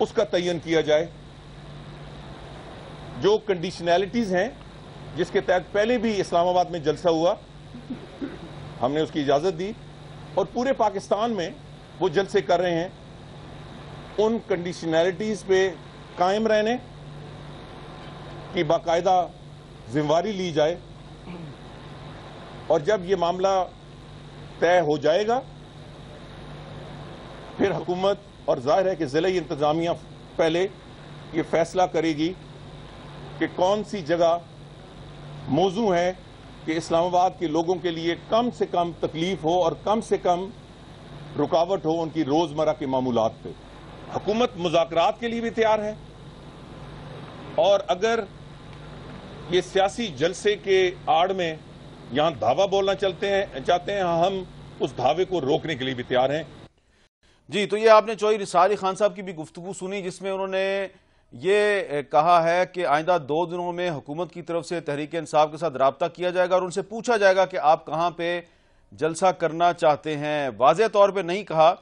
اس کا تعین کیا جائے. جو کنڈیشنلٹیز ہیں جس کے تحت پہلے بھی اسلام آباد میں جلسہ ہوا, ہم نے اس کی اجازت دی اور پورے پاکستان میں وہ جلسے کر رہے ہیں, ان کنڈیشنلٹیز پہ قائم رہنے کی باقاعدہ ذمہ داری لی جائے, اور جب یہ معاملہ طے ہو جائے گا پھر حکومت, اور ظاہر ہے کہ ضلعی انتظامیہ پہلے یہ فیصلہ کرے گی کہ کون سی جگہ موزوں ہے کہ اسلام آباد کے لوگوں کے لیے کم سے کم تکلیف ہو اور کم سے کم رکاوٹ ہو ان کی روزمرہ کے معمولات پہ. حکومت مذاکرات کے لیے بھی تیار ہے, اور اگر یہ سیاسی جلسے کے آڑ میں یہاں دھاوا بولنا چاہتے ہیں, ہم اس دھاوے کو روکنے کے لیے بھی تیار ہیں. جی, تو یہ آپ نے چودھری نثار علی خان صاحب کی بھی گفتگو سنی جس میں انہوں نے یہ کہا ہے کہ آئندہ 2 دنوں میں حکومت کی طرف سے تحریک انصاف کے ساتھ رابطہ کیا جائے گا اور ان سے پوچھا جائے گا کہ آپ کہاں پہ جلسہ کرنا چاہتے ہیں. واضح طور پہ نہیں کہا,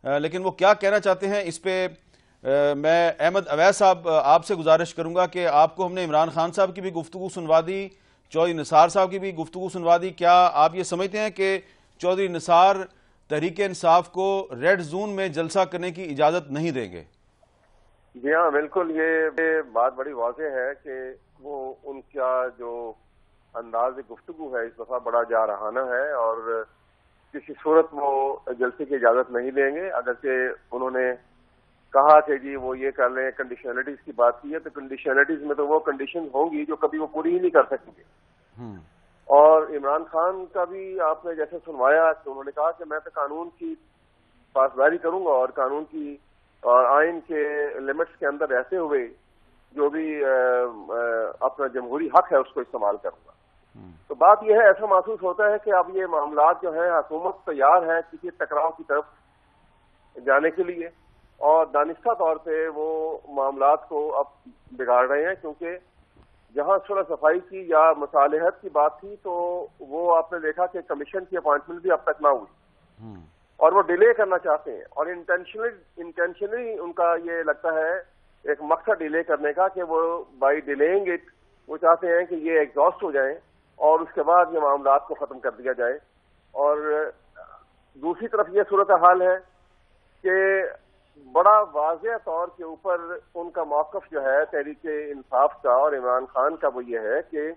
لیکن وہ کیا کہنا چاہتے ہیں اس پہ میں احمد اویس صاحب آپ سے گزارش کروں گا کہ آپ کو ہم نے عمران خان صاحب کی بھی گفتگو سنوا دی, چودھری نثار صاحب کی بھی گفتگو سنوا دی. کیا آپ یہ سمجھتے ہیں کہ چودھری نثار تحریک انصاف کو ریڈ زون میں جلسہ کرنے کی اجازت نہیں دیں گے؟ جی ہاں, بالکل یہ بات بڑی واضح ہے کہ وہ ان کا جو انداز گفتگو ہے اس دفعہ بڑا جارحانہ ہے اور کسی صورت وہ جلسے کی اجازت نہیں دیں گے. اگرچہ انہوں نے کہا کہ جی وہ یہ کر لیں, کنڈیشنلٹیز کی بات کی ہے, تو کنڈیشنلٹیز میں تو وہ کنڈیشن ہوں گی جو کبھی وہ پوری ہی نہیں کر سکیں گے. اور عمران خان کا بھی آپ نے جیسے سنوایا کہ انہوں نے کہا کہ میں تو قانون کی پاسداری کروں گا اور قانون کی اور آئین کے لمٹس کے اندر رہتے ہوئے جو بھی اپنا جمہوری حق ہے اس کو استعمال کروں گا. تو بات یہ ہے, ایسا محسوس ہوتا ہے کہ اب یہ معاملات جو ہیں حکومت تیار ہے کسی ٹکراؤ کی طرف جانے کے لیے, اور دانستہ طور پہ وہ معاملات کو اب بگاڑ رہے ہیں, کیونکہ جہاں صلح صفائی کی یا مصالحت کی بات تھی تو وہ آپ نے دیکھا کہ کمیشن کی اپوائنٹمنٹ بھی اب تک نہ ہوئی اور وہ ڈیلے کرنا چاہتے ہیں, اور انٹینشنلی ان کا یہ لگتا ہے ایک مقصد ڈیلے کرنے کا کہ وہ بائی ڈیلینگ اٹ وہ چاہتے ہیں کہ یہ ایگزاسٹ ہو جائیں اور اس کے بعد یہ معاملات کو ختم کر دیا جائے. اور دوسری طرف یہ صورتحال ہے کہ بڑا واضح طور کے اوپر ان کا موقف جو ہے تحریک انصاف کا اور عمران خان کا وہ یہ ہے کہ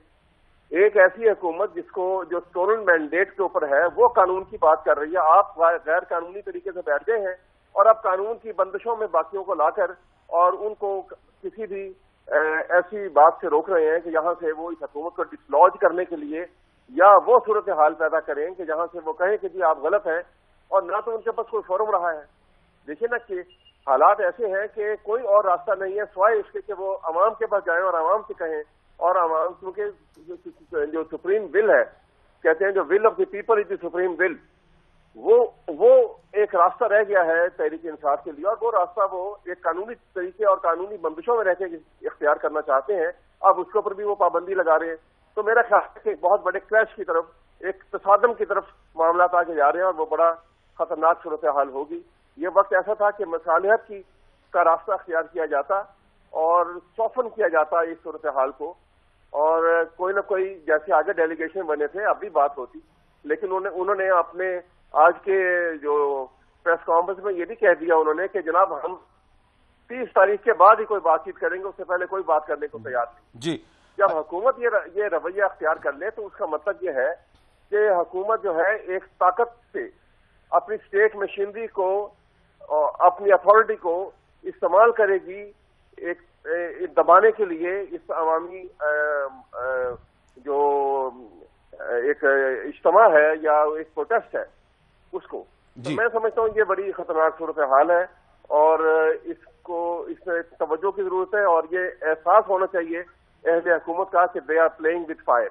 ایک ایسی حکومت جس کو جو اسٹورن مینڈیٹ کے اوپر ہے وہ قانون کی بات کر رہی ہے, آپ غیر قانونی طریقے سے بیٹھ گئے ہیں اور اب قانون کی بندشوں میں باقیوں کو لا کر اور ان کو کسی بھی ایسی بات سے روک رہے ہیں کہ جہاں سے وہ اس حکومت کو ڈسلوج کرنے کے لیے یا وہ صورتحال پیدا کریں کہ جہاں سے وہ کہیں کہ جی آپ غلط ہیں, اور نہ تو ان کے پاس کوئی فورم رہا ہے. دیکھیے نا کہ حالات ایسے ہیں کہ کوئی اور راستہ نہیں ہے سوائے اس کے کہ وہ عوام کے پاس جائیں اور عوام سے کہیں, اور عوام کیونکہ جو سپریم ول ہے, کہتے ہیں جو will of the people is the supreme will, وہ ایک راستہ رہ گیا ہے تحریک انصاف کے لیے, اور وہ راستہ وہ ایک قانونی طریقے اور قانونی بندشوں میں رہ کے اختیار کرنا چاہتے ہیں. اب اس کے اوپر بھی وہ پابندی لگا رہے ہیں. تو میرا خیال ہے کہ بہت بڑے کریش کی طرف, ایک تصادم کی طرف معاملات آگے جا رہے ہیں, اور وہ بڑا خطرناک صورتحال ہوگی. یہ وقت ایسا تھا کہ مصالحت کا راستہ اختیار کیا جاتا اور سوفن کیا جاتا اس صورتحال کو, اور کوئی نہ کوئی جیسے آگے ڈیلیگیشن بنے تھے اب بھی بات ہوتی, لیکن انہوں نے اپنے آج کے جو پریس کانفرنس میں یہ بھی کہہ دیا انہوں نے کہ جناب ہم 30 تاریخ کے بعد ہی کوئی بات چیت کریں گے, اس سے پہلے کوئی بات کرنے کو تیار نہیں. جی, جب حکومت یہ رویہ اختیار کر لے تو اس کا مطلب یہ ہے کہ حکومت جو ہے ایک طاقت سے اپنی اسٹیٹ مشینری کو, اپنی اتھارٹی کو استعمال کرے گی ایک دبانے کے لیے اس عوامی جو ایک اجتماع ہے یا ایک پروٹیسٹ ہے اس کو. تو میں سمجھتا ہوں یہ بڑی خطرناک صورتحال ہے اور اس میں توجہ کی ضرورت ہے, اور یہ احساس ہونا چاہیے اہل حکومت کا کہ they are playing with fire.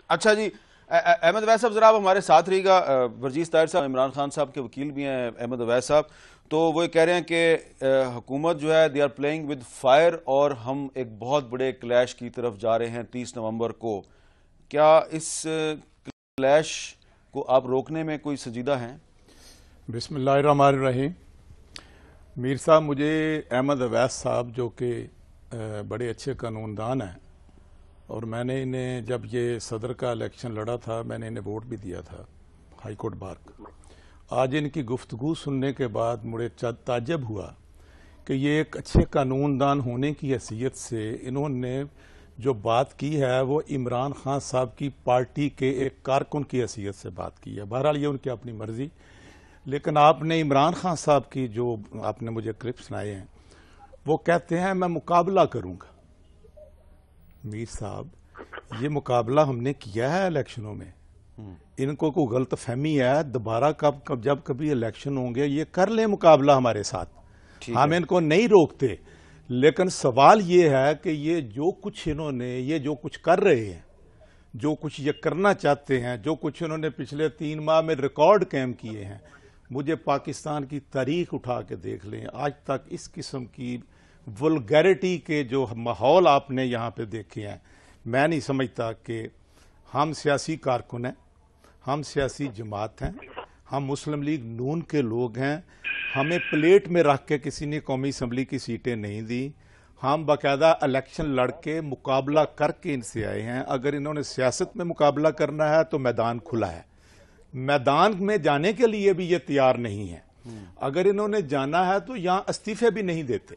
اچھا جی, احمد اویس صاحب ذرا آپ ہمارے ساتھ رہی گا. ورجیز طاہر صاحب عمران خان صاحب کے وکیل بھی ہیں احمد اویس صاحب, تو وہ کہہ رہے ہیں کہ حکومت جو ہے they are playing with fire اور ہم ایک بہت بڑے کلیش کی طرف جا رہے ہیں 30 نومبر کو. کیا اس کلیش کو آپ روکنے میں کوئی سنجیدہ ہیں؟ بسم اللہ الرحمن الرحیم. میر صاحب، مجھے احمد اویس صاحب جو کہ بڑے اچھے قانون دان ہیں، اور میں نے انہیں جب یہ صدر کا الیکشن لڑا تھا میں نے انہیں ووٹ بھی دیا تھا ہائی کورٹ بار کا. آج ان کی گفتگو سننے کے بعد مجھے تعجب ہوا کہ یہ ایک اچھے قانون دان ہونے کی حیثیت سے انہوں نے جو بات کی ہے وہ عمران خان صاحب کی پارٹی کے ایک کارکن کی حیثیت سے بات کی ہے. بہرحال یہ ان کی اپنی مرضی، لیکن آپ نے عمران خان صاحب کی جو آپ نے مجھے کلپ سنائے ہیں وہ کہتے ہیں میں مقابلہ کروں گا. میر صاحب، یہ مقابلہ ہم نے کیا ہے الیکشنوں میں. ان کو کوئی غلط فہمی ہے، دوبارہ جب کبھی الیکشن ہوں گے یہ کر لیں مقابلہ ہمارے ساتھ، ہم ان کو نہیں روکتے. لیکن سوال یہ ہے کہ یہ جو کچھ انہوں نے یہ جو کچھ کر رہے ہیں، جو کچھ یہ کرنا چاہتے ہیں، جو کچھ انہوں نے پچھلے 3 ماہ میں ریکارڈ قائم کیے ہیں، مجھے پاکستان کی تاریخ اٹھا کے دیکھ لیں، آج تک اس قسم کی ولگیرٹی کے جو ماحول آپ نے یہاں پہ دیکھے ہیں. میں نہیں سمجھتا کہ ہم سیاسی کارکن ہیں، ہم سیاسی جماعت ہیں، ہم مسلم لیگ نون کے لوگ ہیں. ہمیں پلیٹ میں رکھ کے کسی نے قومی اسمبلی کی سیٹیں نہیں دی. ہم باقاعدہ الیکشن لڑ کے مقابلہ کر کے ان سے آئے ہیں. اگر انہوں نے سیاست میں مقابلہ کرنا ہے تو میدان کھلا ہے. میدان میں جانے کے لیے بھی یہ تیار نہیں ہے. اگر انہوں نے جانا ہے تو یہاں استعفے بھی نہیں دیتے.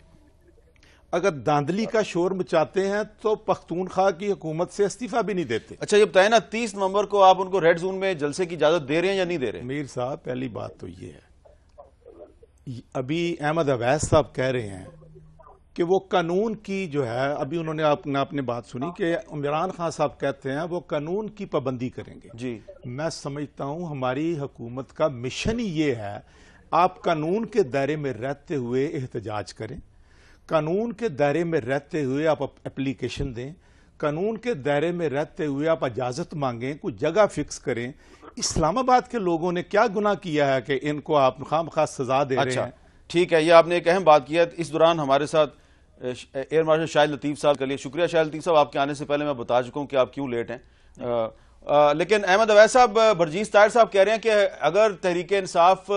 اگر داندلی کا شور مچاتے ہیں تو پختونخوا کی حکومت سے استعفیٰ بھی نہیں دیتے. اچھا یہ بتائیں نا، 30 نومبر کو آپ ان کو ریڈ زون میں جلسے کی اجازت دے رہے ہیں یا نہیں دے رہے؟ میر صاحب، پہلی بات تو یہ ہے، ابھی احمد اویس صاحب کہہ رہے ہیں کہ وہ قانون کی جو ہے، ابھی انہوں نے اپنی بات سنی کہ عمران خان صاحب کہتے ہیں وہ قانون کی پابندی کریں گے. جی میں سمجھتا ہوں ہماری حکومت کا مشن ہی یہ ہے، آپ قانون کے دائرے میں رہتے ہوئے احتجاج کریں، قانون کے دائرے میں رہتے ہوئے آپ اپلیکیشن دیں، قانون کے دائرے میں رہتے ہوئے آپ اجازت مانگیں، کوئی جگہ فکس کریں. اسلام آباد کے لوگوں نے کیا گناہ کیا ہے کہ ان کو آپ خواہ سزا دے رہے ہیں؟ ٹھیک ہے، یہ آپ نے ایک اہم بات کی ہے. اس دوران ہمارے ساتھ ایئر مارشل شاہد لطیف صاحب کے لیے شکریہ. شاہد لطیف صاحب، آپ کے آنے سے پہلے میں بتا چکا ہوں کہ آپ کیوں لیٹ ہیں. لیکن احمد اویس صاحب، برجیز طاہر صاحب کہہ رہے ہیں کہ اگر تحریک انصاف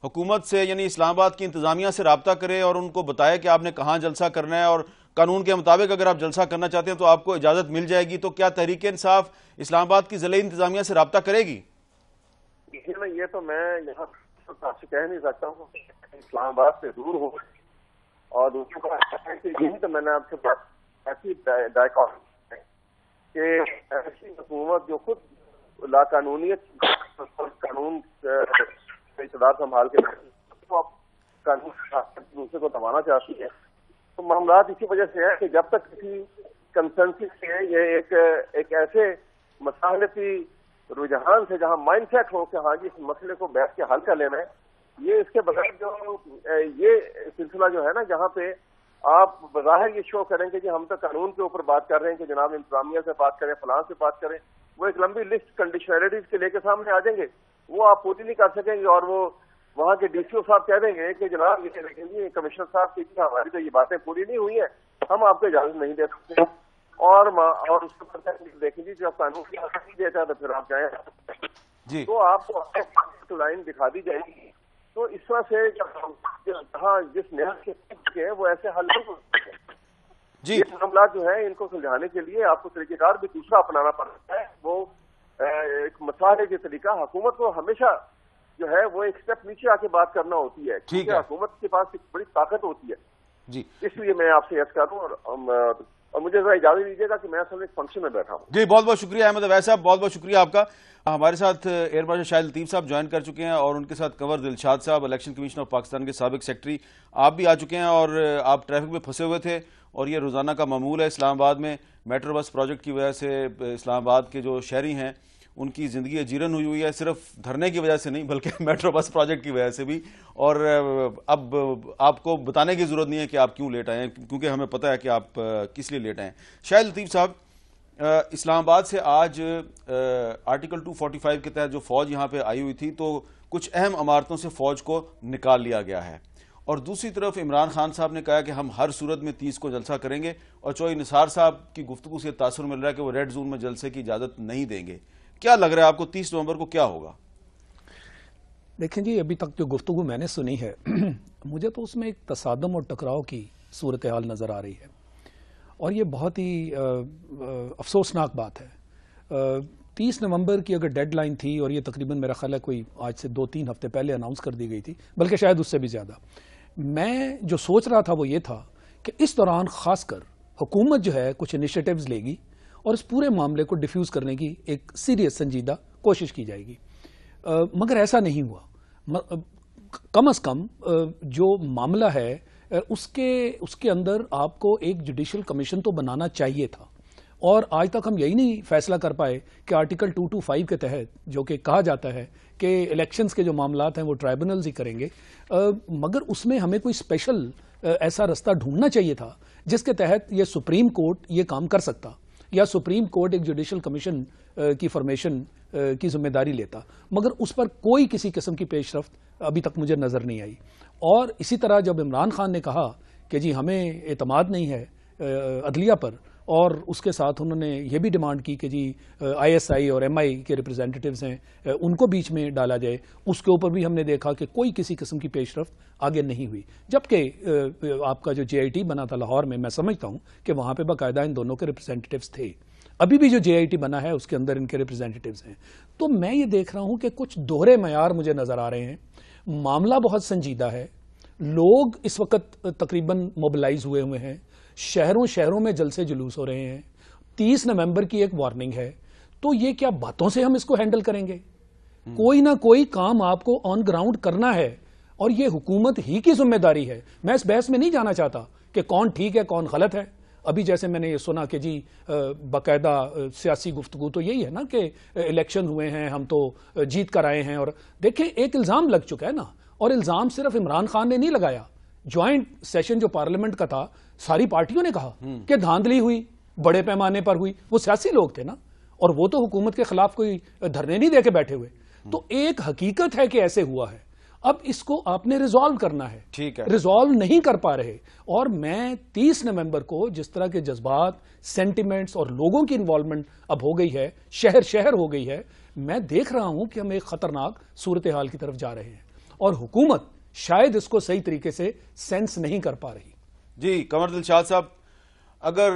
حکومت سے یعنی اسلام آباد کی انتظامیہ سے رابطہ کرے اور ان کو بتائے کہ آپ نے کہاں جلسہ کرنا ہے اور قانون کے مطابق اگر آپ جلسہ کرنا چاہتے ہیں تو آپ کو اجازت مل جائے گی، تو کیا تحریک انصاف اسلام آباد کی ضلعی انتظامیہ سے رابطہ کرے گی؟ یہ تو میں یہاں آپ سے کہہ نہیں سکتا ہوں، اسلام آباد سے دور ہو اور یہی تو میں نے آپ سے بات کہ ایسی حکومت جو خود لا قانونیت قانون اقتدار سنبھال کے قانون دوسرے کو دبانا چاہتی ہے، تو معاملات اسی وجہ سے ہے کہ جب تک کسی کنسنسس سے یہ ایک ایسے مصالحتی رجحان سے جہاں مائنڈ سیٹ ہو کہ ہاں جی اس مسئلے کو بیٹھ کے حل کر لینا ہے، یہ اس کے بغیر جو یہ سلسلہ جو ہے نا جہاں پہ آپ بظاہر یہ شو کریں گے کہ ہم تو قانون کے اوپر بات کر رہے ہیں کہ جناب انتظامیہ سے بات کریں، فلاں سے بات کریں، وہ ایک لمبی لسٹ کنڈیشنلٹیز کے لے کے سامنے آ جائیں گے، وہ آپ پوری نہیں کر سکیں گے. اور وہ وہاں کے ڈی سی او صاحب کہہ دیں گے کہ جناب یہ دیکھیں گے کمشنر صاحب کی ہماری تو یہ باتیں پوری نہیں ہوئی ہیں، ہم آپ کو اجازت نہیں دے سکتے. اور اس کے بعد دیکھیں گے جب قانون کی اجازت نہیں دیتا تو پھر آپ جائیں جی تو آپ کو لائن دکھا دی جائے گی. تو اس طرح سے جہاں جس نہج کے وہ ایسے حل نہیں ہو سکتے. جی یہ معاملات جو ہے ان کو سلجھانے کے لیے آپ کو طریقہ کار بھی دوسرا اپنانا پڑتا ہے. وہ ایک مسئلے کے طریقہ حکومت کو ہمیشہ جو ہے وہ ایک سٹیپ نیچے آ کے بات کرنا ہوتی ہے، کیونکہ حکومت کے پاس ایک بڑی طاقت ہوتی ہے. جی اس لیے میں آپ سے عرض کر دوں اور مجھے ذرا اجازت دیجیے گا کہ میں اصل ایک فنکشن میں بیٹھا ہوں. جی بہت بہت شکریہ احمد اویس صاحب، بہت بہت شکریہ آپ کا. ہمارے ساتھ ایئر مارشل شاہد لطیف صاحب جوائن کر چکے ہیں اور ان کے ساتھ کنور دلشاد صاحب، الیکشن کمیشن آف پاکستان کے سابق سیکرٹری. آپ بھی آ چکے ہیں اور آپ ٹریفک میں پھنسے ہوئے تھے اور یہ روزانہ کا معمول ہے اسلام آباد میں. میٹرو بس پروجیکٹ کی وجہ سے اسلام آباد کے جو شہری ہیں ان کی زندگی اجیرن ہوئی ہے، صرف دھرنے کی وجہ سے نہیں بلکہ میٹرو بس پروجیکٹ کی وجہ سے بھی. اور اب آپ کو بتانے کی ضرورت نہیں ہے کہ آپ کیوں لیٹ آئے ہیں، کیونکہ ہمیں پتہ ہے کہ آپ کس لیے لیٹ آئے ہیں. شاہد لطیف صاحب، اسلام آباد سے آج آرٹیکل 245 کے تحت جو فوج یہاں پہ آئی ہوئی تھی تو کچھ اہم عمارتوں سے فوج کو نکال لیا گیا ہے، اور دوسری طرف عمران خان صاحب نے کہا کہ ہم ہر صورت میں 30 کو جلسہ کریں گے، اور چوہی نثار صاحب کی گفتگو سے تاثر مل رہا ہے کہ وہ ریڈ زون میں جلسے کی اجازت نہیں دیں گے. کیا لگ رہا ہے آپ کو 30 نومبر کو کیا ہوگا؟ دیکھیں جی، ابھی تک جو گفتگو میں نے سنی ہے مجھے تو اس میں ایک تصادم اور ٹکراؤ کی صورتحال نظر آ رہی ہے، اور یہ بہت ہی افسوسناک بات ہے۔ 30 نومبر کی اگر ڈیڈ لائن تھی، اور یہ تقریباً میرا خیال ہے کوئی آج سے 2-3 ہفتے پہلے اناؤنس کر دی گئی تھی، بلکہ شاید اس سے بھی زیادہ، میں جو سوچ رہا تھا وہ یہ تھا کہ اس دوران خاص کر حکومت جو ہے کچھ انیشیٹوز لے گی اور اس پورے معاملے کو ڈیفیوز کرنے کی ایک سیریس سنجیدہ کوشش کی جائے گی، مگر ایسا نہیں ہوا۔ کم از کم جو معاملہ ہے اس کے اندر آپ کو ایک جوڈیشل کمیشن تو بنانا چاہیے تھا، اور آج تک ہم یہی نہیں فیصلہ کر پائے کہ آرٹیکل 225 کے تحت جو کہ کہا جاتا ہے کہ الیکشنز کے جو معاملات ہیں وہ ٹرائبونلز ہی کریں گے، مگر اس میں ہمیں کوئی اسپیشل ایسا رستہ ڈھونڈنا چاہیے تھا جس کے تحت یہ سپریم کورٹ یہ کام کر سکتا، یا سپریم کورٹ ایک جوڈیشل کمیشن کی فارمیشن کی ذمہ داری لیتا، مگر اس پر کوئی کسی قسم کی پیش رفت ابھی تک مجھے نظر نہیں آئی۔ اور اسی طرح جب عمران خان نے کہا کہ جی ہمیں اعتماد نہیں ہے عدلیہ پر، اور اس کے ساتھ انہوں نے یہ بھی ڈیمانڈ کی کہ جی ISI اور MI کے ریپرزینٹیٹیوز ہیں ان کو بیچ میں ڈالا جائے، اس کے اوپر بھی ہم نے دیکھا کہ کوئی کسی قسم کی پیش رفت آگے نہیں ہوئی، جبکہ آپ کا جو JIT بنا تھا لاہور میں سمجھتا ہوں کہ وہاں پہ باقاعدہ ان دونوں کے ریپرزینٹیٹیوز تھے، ابھی بھی جو JIT بنا ہے اس کے اندر ان کے ریپرزینٹیٹیوز ہیں۔ تو میں یہ دیکھ رہا ہوں کہ کچھ دوہرے معیار مجھے نظر آ رہے ہیں، معاملہ بہت سنجیدہ ہے، لوگ اس وقت تقریباً موبلائز ہوئے ہیں، شہروں میں جلسے جلوس ہو رہے ہیں، 30 نومبر کی ایک وارننگ ہے، تو یہ کیا باتوں سے ہم اس کو ہینڈل کریں گے؟ کوئی نہ کوئی کام آپ کو آن گراؤنڈ کرنا ہے، اور یہ حکومت ہی کی ذمہ داری ہے۔ میں اس بحث میں نہیں جانا چاہتا کہ کون ٹھیک ہے کون غلط ہے۔ ابھی جیسے میں نے یہ سنا کہ جی باقاعدہ سیاسی گفتگو تو یہی ہے نا کہ الیکشن ہوئے ہیں ہم تو جیت کر آئے ہیں، اور دیکھیں ایک الزام لگ چکا ہے نا، اور الزام صرف عمران خان نے نہیں لگایا، جوائنٹ سیشن جو پارلیمنٹ کا تھا ساری پارٹیوں نے کہا کہ دھاندلی ہوئی، بڑے پیمانے پر ہوئی، وہ سیاسی لوگ تھے نا، اور وہ تو حکومت کے خلاف کوئی دھرنے نہیں دے کے بیٹھے ہوئے، تو ایک حقیقت ہے کہ ایسے ہوا ہے، اب اس کو آپ نے ریزالو کرنا ہے، ٹھیک ہے، ریزالو نہیں کر پا رہے، اور میں 30 نومبر کو جس طرح کے جذبات، سینٹیمنٹس اور لوگوں کی انوالومنٹ اب ہو گئی ہے، شہر ہو گئی ہے، میں دیکھ رہا ہوں کہ ہم ایک خطرناک صورتحال کی طرف جا رہے ہیں، اور حکومت شاید اس کو صحیح طریقے سے سینس نہیں کر پا رہی۔ جی قمر دلشاد صاحب، اگر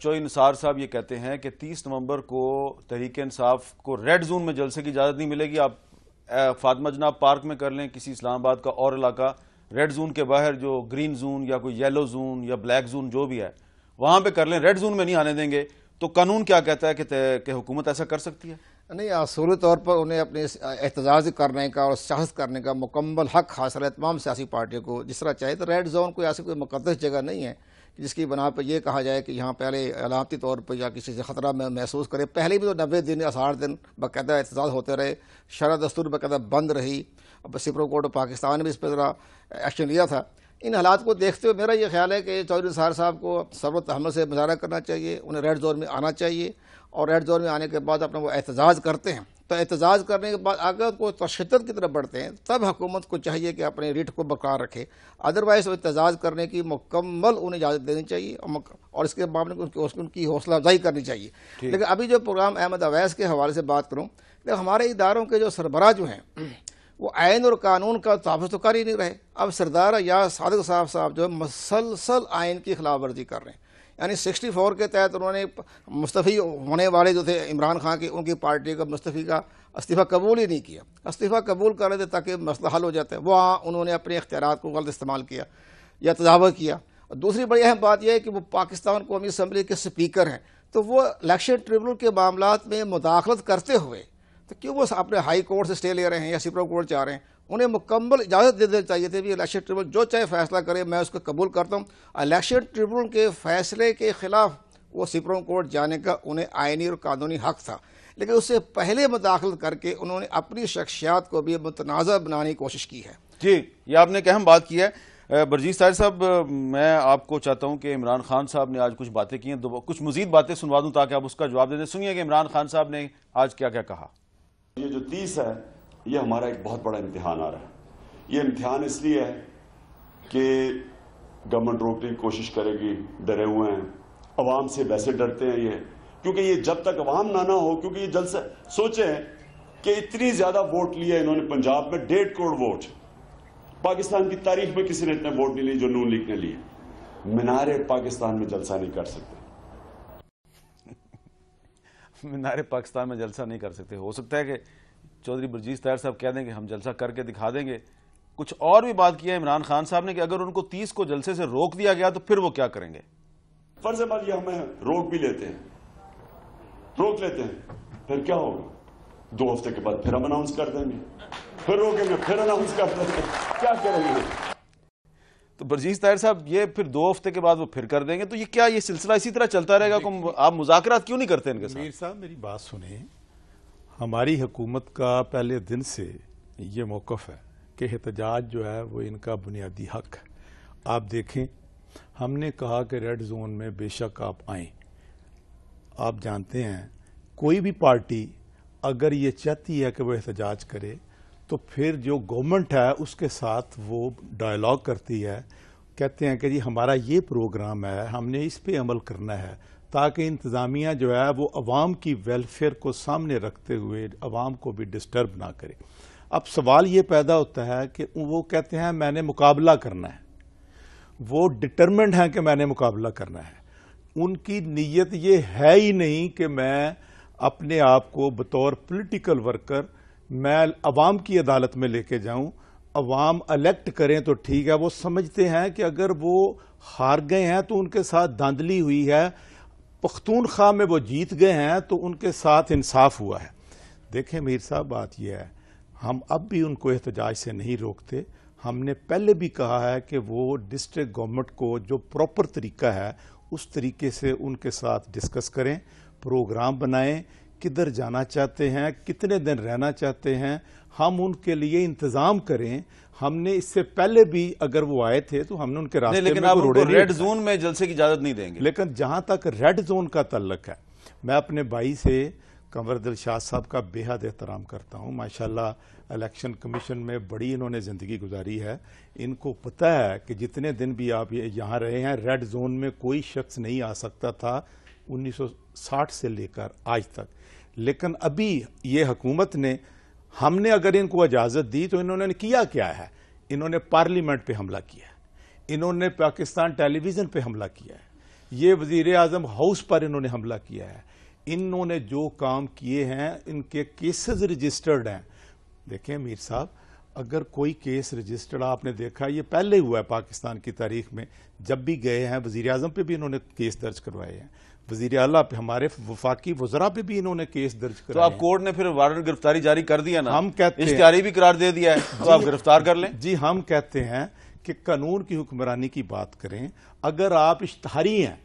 چوئی نثار صاحب یہ کہتے ہیں کہ 30 نومبر کو تحریک انصاف کو ریڈ زون میں جلسے کی اجازت نہیں ملے گی، آپ فاطمہ جناب پارک میں کر لیں، کسی اسلام آباد کا اور علاقہ، ریڈ زون کے باہر جو گرین زون یا کوئی یلو زون یا بلیک زون جو بھی ہے وہاں پہ کر لیں، ریڈ زون میں نہیں آنے دیں گے، تو قانون کیا کہتا ہے کہ حکومت ایسا کر سکتی ہے؟ نہیں، اصولی طور پر انہیں اپنے احتجاج کرنے کا اور سیاست کرنے کا مکمل حق حاصل ہے تمام سیاسی پارٹیوں کو جس طرح چاہے، تو ریڈ زون کوئی ایسی کوئی مقدس جگہ نہیں ہے جس کی بنا پہ یہ کہا جائے کہ یہاں پہلے علامتی طور پہ یا کسی سے خطرہ محسوس کرے۔ پہلے بھی تو 90 دن یا 60 دن باقاعدہ احتجاج ہوتے رہے، شرح دستور باقاعدہ بند رہی، اب سپریم کورٹ آف پاکستان نے بھی اس پہ ذرا ایکشن لیا تھا۔ ان حالات کو دیکھتے ہوئے میرا یہ خیال ہے کہ چودھری نثار صاحب کو صبر و تحمل سے مظاہرہ کرنا چاہیے، انہیں ریڈ زون میں آنا چاہیے، اور ریڈ زون میں آنے کے بعد اپنا وہ احتجاج کرتے ہیں، تو احتجاج کرنے کے بعد اگر کوئی تشدد کی طرف بڑھتے ہیں تب حکومت کو چاہیے کہ اپنے ریٹ کو برقرار رکھے، ادروائز احتجاج کرنے کی مکمل انہیں اجازت دینی چاہیے، اور اس کے معاملے میں ان کی حوصلہ افزائی کرنی چاہیے۔ لیکن ابھی جو پروگرام احمد اویس کے حوالے سے بات کروں، ہمارے اداروں کے جو سربراہ جو ہیں وہ آئین اور قانون کا تحفظ تو کر ہی نہیں رہے۔ اب سردار ایاز صادق صاحب جو ہے مسلسل آئین کی خلاف ورزی کر رہے ہیں، یعنی 64 کے تحت انہوں نے مستعفی ہونے والے جو تھے عمران خان کی، ان کی پارٹی کا مستعفی کا استعفیٰ قبول ہی نہیں کیا، استعفیٰ قبول کر رہے تھے تاکہ مسئلہ حل ہو جاتا ہے، وہاں انہوں نے اپنے اختیارات کو غلط استعمال کیا یا تجاوز کیا۔ اور دوسری بڑی اہم بات یہ ہے کہ وہ پاکستان قومی اسمبلی کے اسپیکر ہیں، تو وہ الیکشن ٹریبونل کے معاملات میں مداخلت کرتے ہوئے تو کیوں وہ اپنے ہائی کورٹ سے اسٹے لے رہے ہیں یا سپریم کورٹ چاہ رہے ہیں؟ انہیں مکمل اجازت دے دینی چاہیے تھی بھی الیکشن ٹریبونل جو چاہے فیصلہ کرے میں اس کو قبول کرتا ہوں۔ الیکشن ٹریبونل کے فیصلے کے خلاف وہ سپریم کورٹ جانے کا انہیں آئینی اور قانونی حق تھا، لیکن اس سے پہلے مداخلت کر کے انہوں نے اپنی شخصیات کو بھی متنازع بنانے کی کوشش کی ہے۔ جی، یہ آپ نے ایک اہم بات کی ہے۔ برجیت طاہر صاحب، میں آپ کو چاہتا ہوں کہ عمران خان صاحب نے آج کچھ باتیں کی ہیں، کچھ مزید باتیں سنوا دوں تاکہ آپ اس کا جواب دے دیں۔ سنیے کہ عمران خان صاحب نے آج کیا کیا کہا۔ یہ جو 30 ہے یہ ہمارا ایک بہت بڑا امتحان آ رہا ہے۔ یہ امتحان اس لیے ہے کہ گورنمنٹ روکنے کی کوشش کرے گی، ڈرے ہوئے ہیں، عوام سے ویسے ڈرتے ہیں یہ، کیونکہ یہ جب تک عوام نہ ہو، کیونکہ یہ جلسہ سوچیں کہ اتنی زیادہ ووٹ لیے انہوں نے پنجاب میں 1.5 کروڑ ووٹ. پاکستان کی تاریخ میں کسی نے اتنے ووٹ نہیں لیے جو نون لیگ نے لیے. مینار پاکستان میں جلسہ نہیں کر سکتے. مینار پاکستان میں جلسہ نہیں کر سکتے. ہو سکتا ہے کہ چودھری برجیز طاہر صاحب کہہ دیں کہ ہم جلسہ کر کے دکھا دیں گے. کچھ اور بھی بات کی ہے عمران خان صاحب نے کہ اگر ان کو 30 کو جلسے سے روک دیا گیا تو پھر وہ کیا کریں گے؟ فرض بات یہ ہمیں روک بھی لیتے ہیں, روک لیتے ہیں, پھر کیا ہوگا؟ 2 ہفتے کے بعد پھر ہم اناؤنس کر دیں گے, پھر روکیں گے, پھر اناؤنس کر دیں گے. کیا کریں گے؟ تو برجیز طاہر صاحب یہ پھر 2 ہفتے کے بعد وہ پھر کر دیں گے. تو یہ کیا یہ سلسلہ اسی طرح چلتا رہے گا؟ آپ مذاکرات کیوں نہیں کرتے ان کے ساتھ؟ میر صاحب میری بات سنیں. ہماری حکومت کا پہلے دن سے یہ موقف ہے کہ احتجاج جو ہے وہ ان کا بنیادی حق ہے. آپ دیکھیں, ہم نے کہا کہ ریڈ زون میں بے شک آپ آئیں. آپ جانتے ہیں کوئی بھی پارٹی اگر یہ چاہتی ہے کہ وہ احتجاج کرے تو پھر جو گورنمنٹ ہے اس کے ساتھ وہ ڈائیلاگ کرتی ہے, کہتے ہیں کہ جی ہمارا یہ پروگرام ہے, ہم نے اس پہ عمل کرنا ہے, تاکہ انتظامیہ جو ہے وہ عوام کی ویلفیئر کو سامنے رکھتے ہوئے عوام کو بھی ڈسٹرب نہ کرے. اب سوال یہ پیدا ہوتا ہے کہ وہ کہتے ہیں میں نے مقابلہ کرنا ہے, وہ ڈٹرمنڈ ہیں کہ میں نے مقابلہ کرنا ہے. ان کی نیت یہ ہے ہی نہیں کہ میں اپنے آپ کو بطور پولیٹیکل ورکر میں عوام کی عدالت میں لے کے جاؤں. عوام الیکٹ کریں تو ٹھیک ہے, وہ سمجھتے ہیں کہ اگر وہ ہار گئے ہیں تو ان کے ساتھ دھاندلی ہوئی ہے, پختونخوا میں وہ جیت گئے ہیں تو ان کے ساتھ انصاف ہوا ہے. دیکھیں میر صاحب, بات یہ ہے ہم اب بھی ان کو احتجاج سے نہیں روکتے. ہم نے پہلے بھی کہا ہے کہ وہ ڈسٹرکٹ گورنمنٹ کو جو پراپر طریقہ ہے اس طریقے سے ان کے ساتھ ڈسکس کریں, پروگرام بنائیں, کدھر جانا چاہتے ہیں, کتنے دن رہنا چاہتے ہیں, ہم ان کے لیے انتظام کریں. ہم نے اس سے پہلے بھی اگر وہ آئے تھے تو ہم نے ان کے راستے میں, لیکن آپ ان کو ریڈ زون میں جلسے کی اجازت نہیں دیں گے. لیکن جہاں تک ریڈ زون کا تعلق ہے, میں اپنے بھائی سے قمر دلشاد صاحب کا بے حد احترام کرتا ہوں. ماشاءاللہ الیکشن کمیشن میں بڑی انہوں نے زندگی گزاری ہے. ان کو پتہ ہے کہ جتنے دن بھی آپ یہاں رہے ہیں ریڈ زون میں کوئی شخص نہیں آ سکتا تھا 1960 سے لے کر آج تک. لیکن ابھی یہ حکومت نے, ہم نے اگر ان کو اجازت دی تو انہوں نے کیا کیا ہے؟ انہوں نے پارلیمنٹ پہ حملہ کیا ہے, انہوں نے پاکستان ٹیلی ویژن پہ حملہ کیا ہے, یہ وزیر اعظم ہاؤس پر انہوں نے حملہ کیا ہے. انہوں نے جو کام کیے ہیں ان کے کیسز رجسٹرڈ ہیں. دیکھیں میر صاحب, اگر کوئی کیس رجسٹرڈ آپ نے دیکھا, یہ پہلے ہوا ہے پاکستان کی تاریخ میں, جب بھی گئے ہیں وزیر اعظم پہ بھی انہوں نے کیس درج کروائے ہیں, وزیر اعلیٰ پہ, ہمارے وفاقی وزراء پہ بھی انہوں نے کیس درج کروائے. تو اب کورٹ نے پھر وارنٹ گرفتاری جاری کر دیا نا, ہم کہتے ہیں اشتہاری بھی قرار دے دیا ہے, تو آپ گرفتار کر لیں. جی ہم کہتے ہیں کہ قانون کی حکمرانی کی بات کریں. اگر آپ اشتہاری ہیں,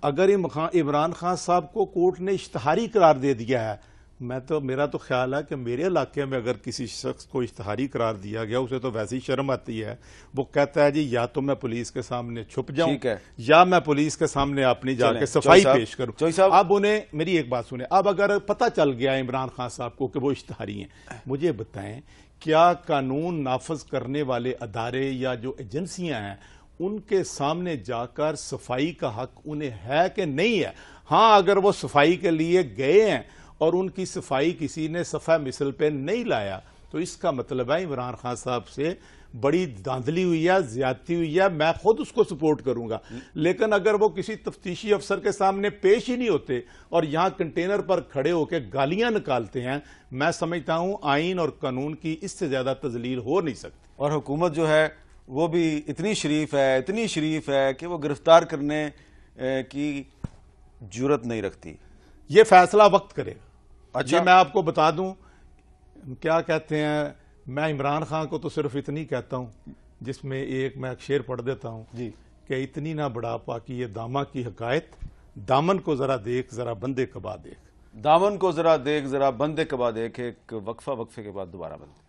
اگر عمران خان صاحب کو کورٹ نے اشتہاری قرار دے دیا ہے, میرا تو خیال ہے کہ میرے علاقے میں اگر کسی شخص کو اشتہاری قرار دیا گیا اسے تو ویسی شرم آتی ہے, وہ کہتا ہے جی یا تو میں پولیس کے سامنے چھپ جاؤں یا میں پولیس کے سامنے اپنی جا کے صفائی پیش کروں. اب انہیں میری ایک بات سنیں, اب اگر پتہ چل گیا عمران خان صاحب کو کہ وہ اشتہاری ہیں, مجھے بتائیں کیا قانون نافذ کرنے والے ادارے یا جو ایجنسیاں ہیں ان کے سامنے جا کر صفائی کا حق انہیں ہے کہ نہیں ہے؟ ہاں, اگر وہ صفائی کے لیے گئے ہیں اور ان کی صفائی کسی نے صفحہ مثل پہ نہیں لایا تو اس کا مطلب ہے عمران خان صاحب سے بڑی دھاندلی ہوئی ہے, زیادتی ہوئی ہے, میں خود اس کو سپورٹ کروں گا. لیکن اگر وہ کسی تفتیشی افسر کے سامنے پیش ہی نہیں ہوتے اور یہاں کنٹینر پر کھڑے ہو کے گالیاں نکالتے ہیں, میں سمجھتا ہوں آئین اور قانون کی اس سے زیادہ تذلیل ہو نہیں سکتی. اور حکومت جو ہے وہ بھی اتنی شریف ہے کہ وہ گرفتار کرنے کی جرت نہیں رکھتی. یہ فیصلہ وقت کرے گا. اچھا میں آپ کو بتا دوں کیا کہتے ہیں, میں عمران خان کو تو صرف اتنی کہتا ہوں جس میں ایک میں شعر پڑھ دیتا ہوں جی, کہ اتنی نہ بڑھاپا کی یہ داما کی حکایت, دامن کو ذرا دیکھ ذرا بندے کبا دیکھ. دامن کو ذرا دیکھ ذرا بندے کبا دیکھ. ایک وقفے کے بعد دوبارہ بندے.